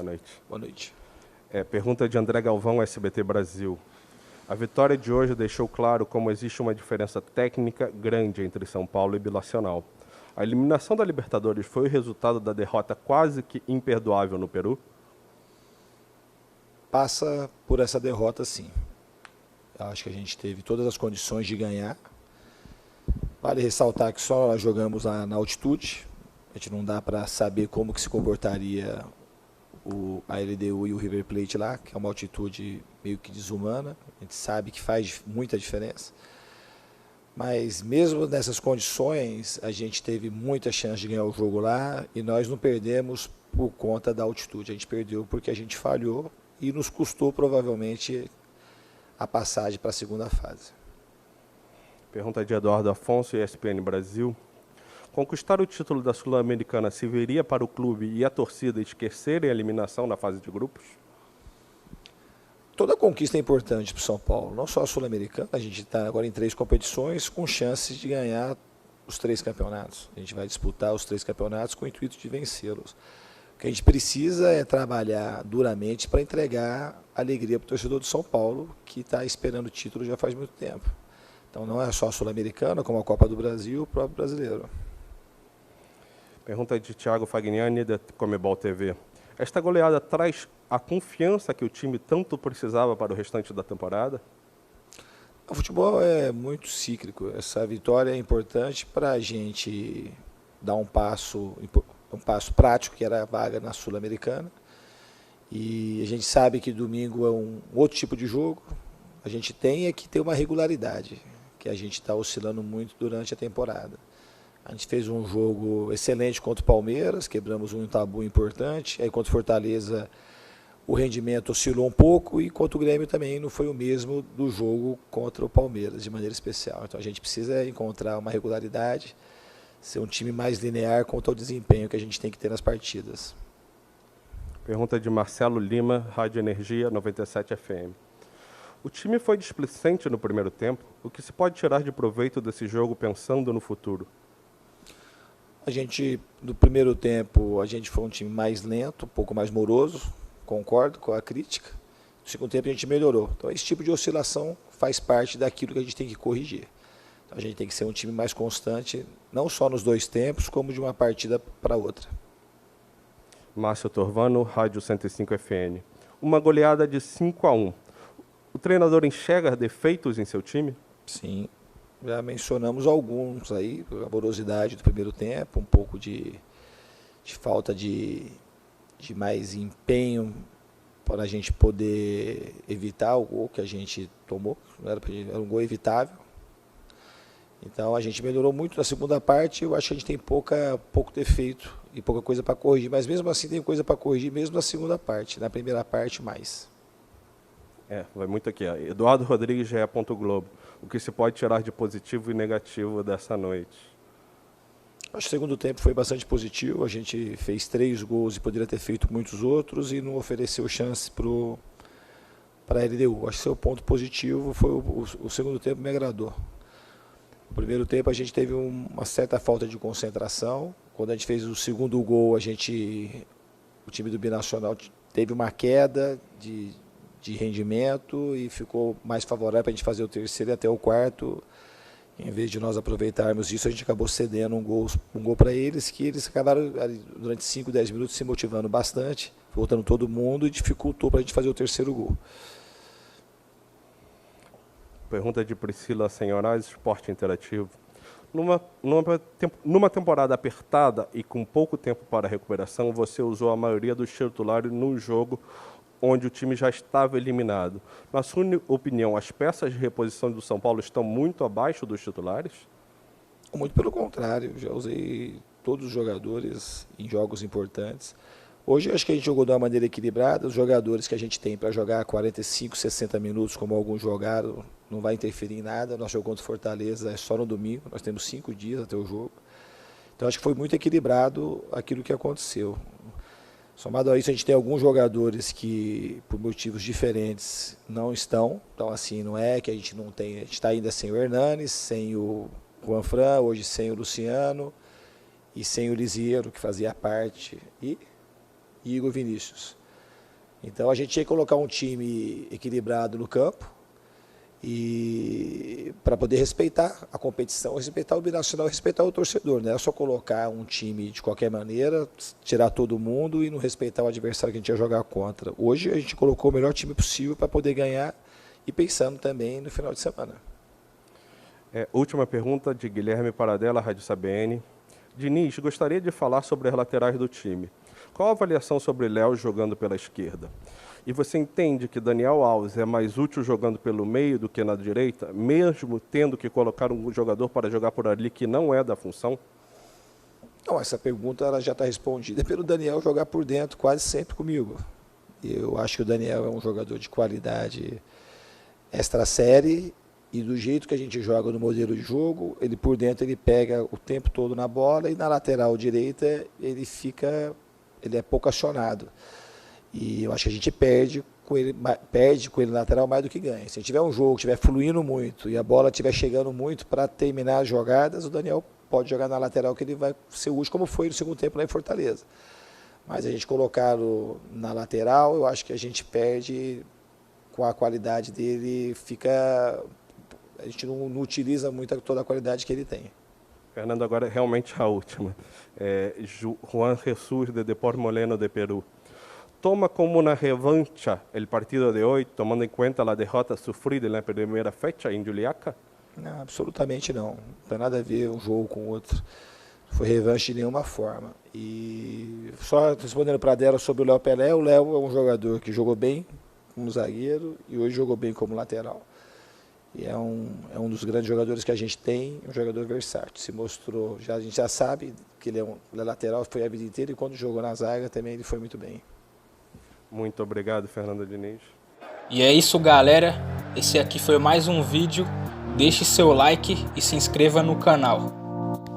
Boa noite. Boa noite. Pergunta de André Galvão, SBT Brasil. A vitória de hoje deixou claro como existe uma diferença técnica grande entre São Paulo e Binacional. A eliminação da Libertadores foi o resultado da derrota quase que imperdoável no Peru? Passa por essa derrota, sim. Eu acho que a gente teve todas as condições de ganhar. Vale ressaltar que só nós jogamos lá na altitude. A gente não dá para saber como que se comportaria a LDU e o River Plate lá, que é uma altitude meio que desumana. A gente sabe que faz muita diferença. Mas mesmo nessas condições, a gente teve muita chance de ganhar o jogo lá e nós não perdemos por conta da altitude. A gente perdeu porque a gente falhou e nos custou provavelmente a passagem para a segunda fase. Pergunta de Eduardo Afonso, ESPN Brasil. Conquistar o título da Sul-Americana serviria para o clube e a torcida esquecerem a eliminação na fase de grupos? Toda conquista é importante para o São Paulo, não só a Sul-Americana. A gente está agora em 3 competições com chances de ganhar os 3 campeonatos. A gente vai disputar os 3 campeonatos com o intuito de vencê-los. O que a gente precisa é trabalhar duramente para entregar alegria para o torcedor do São Paulo, que está esperando o título já faz muito tempo. Então não é só a Sul-Americana, como a Copa do Brasil e o próprio brasileiro. Pergunta de Thiago Fagnani, da Comebol TV. Esta goleada traz a confiança que o time tanto precisava para o restante da temporada? O futebol é muito cíclico. Essa vitória é importante para a gente dar um passo prático, que era a vaga na Sul-Americana. E a gente sabe que domingo é um outro tipo de jogo. A gente tem que ter uma regularidade, que a gente está oscilando muito durante a temporada. A gente fez um jogo excelente contra o Palmeiras, quebramos um tabu importante. Aí contra o Fortaleza o rendimento oscilou um pouco e contra o Grêmio também não foi o mesmo do jogo contra o Palmeiras, de maneira especial. Então a gente precisa encontrar uma regularidade, ser um time mais linear quanto ao desempenho que a gente tem que ter nas partidas. Pergunta de Marcelo Lima, Rádio Energia 97 FM. O time foi displicente no primeiro tempo. O que se pode tirar de proveito desse jogo pensando no futuro? A gente, no primeiro tempo, a gente foi um time mais lento, um pouco mais moroso, concordo com a crítica. No segundo tempo a gente melhorou. Então esse tipo de oscilação faz parte daquilo que a gente tem que corrigir. Então a gente tem que ser um time mais constante, não só nos 2 tempos, como de uma partida para outra. Márcio Torvano, Rádio 105 FN. Uma goleada de 5-1. O treinador enxerga defeitos em seu time? Sim, já mencionamos alguns aí, a morosidade do primeiro tempo, um pouco de falta de mais empenho para a gente poder evitar o gol que a gente tomou. Era um gol evitável. Então a gente melhorou muito na segunda parte. Eu acho que a gente tem pouco defeito e pouca coisa para corrigir, mas mesmo assim tem coisa para corrigir mesmo na segunda parte, na primeira parte mais. Vai muito aqui. Eduardo Rodrigues, GE. Globo. O que se pode tirar de positivo e negativo dessa noite? Acho que o segundo tempo foi bastante positivo. A gente fez 3 gols e poderia ter feito muitos outros e não ofereceu chance para a LDU. Acho que o ponto positivo foi o segundo tempo me agradou. No primeiro tempo a gente teve uma certa falta de concentração. Quando a gente fez o segundo gol, o time do Binacional teve uma queda de rendimento e ficou mais favorável para a gente fazer o terceiro e até o quarto. Em vez de nós aproveitarmos isso, a gente acabou cedendo um gol para eles, que eles acabaram durante 5, 10 minutos se motivando bastante, voltando todo mundo e dificultou para a gente fazer o terceiro gol. Pergunta de Priscila Senhorais, Esporte Interativo. Numa temporada apertada e com pouco tempo para recuperação, você usou a maioria dos titulares num jogo onde o time já estava eliminado. Na sua opinião, as peças de reposição do São Paulo estão muito abaixo dos titulares? Muito pelo contrário, já usei todos os jogadores em jogos importantes. Hoje eu acho que a gente jogou de uma maneira equilibrada, os jogadores que a gente tem para jogar 45, 60 minutos, como alguns jogaram, não vai interferir em nada. Nosso jogo contra o Fortaleza é só no domingo, nós temos 5 dias até o jogo. Então acho que foi muito equilibrado aquilo que aconteceu. Somado a isso, a gente tem alguns jogadores que, por motivos diferentes, não estão. Então, assim, não é que a gente não tem. A gente está ainda sem o Hernanes, sem o Juanfran, hoje sem o Luciano e sem o Lisieiro, que fazia parte, e Igor Vinícius. Então a gente tinha que colocar um time equilibrado no campo e para poder respeitar a competição, respeitar o binacional, respeitar o torcedor. Não é só colocar um time de qualquer maneira, tirar todo mundo e não respeitar o adversário que a gente ia jogar contra. Hoje a gente colocou o melhor time possível para poder ganhar e pensando também no final de semana. Última pergunta de Guilherme Paradella, Rádio CBN. Diniz, gostaria de falar sobre as laterais do time. Qual a avaliação sobre Léo jogando pela esquerda? E você entende que Daniel Alves é mais útil jogando pelo meio do que na direita, mesmo tendo que colocar um jogador para jogar por ali que não é da função? Não, essa pergunta ela já está respondida pelo Daniel jogar por dentro quase sempre comigo. Eu acho que o Daniel é um jogador de qualidade extra série e do jeito que a gente joga no modelo de jogo, ele por dentro ele pega o tempo todo na bola e na lateral direita ele é pouco acionado. E eu acho que a gente perde com ele na lateral mais do que ganha. Se tiver um jogo que estiver fluindo muito e a bola estiver chegando muito para terminar as jogadas, o Daniel pode jogar na lateral que ele vai ser útil, como foi no segundo tempo lá em Fortaleza. Mas a gente colocá-lo na lateral, eu acho que a gente perde com a qualidade dele, a gente não utiliza muito toda a qualidade que ele tem. Fernando, agora realmente a última. Juan Jesús de Depor Moleno de Peru. Toma como una revancha el partido de hoy, tomando en cuenta la derrota sufrida en la primera fecha en Juliaca? Não, absolutamente não. Não tem nada a ver um jogo com o outro. Não foi revanche de nenhuma forma. E só respondendo para dela sobre o Léo Pelé, o Léo é um jogador que jogou bem como zagueiro e hoje jogou bem como lateral. E é um dos grandes jogadores que a gente tem, um jogador versátil. Se mostrou, a gente já sabe que ele é lateral, foi a vida inteira e quando jogou na zaga também ele foi muito bem. Muito obrigado, Fernando Diniz. E é isso, galera. Esse aqui foi mais um vídeo. Deixe seu like e se inscreva no canal.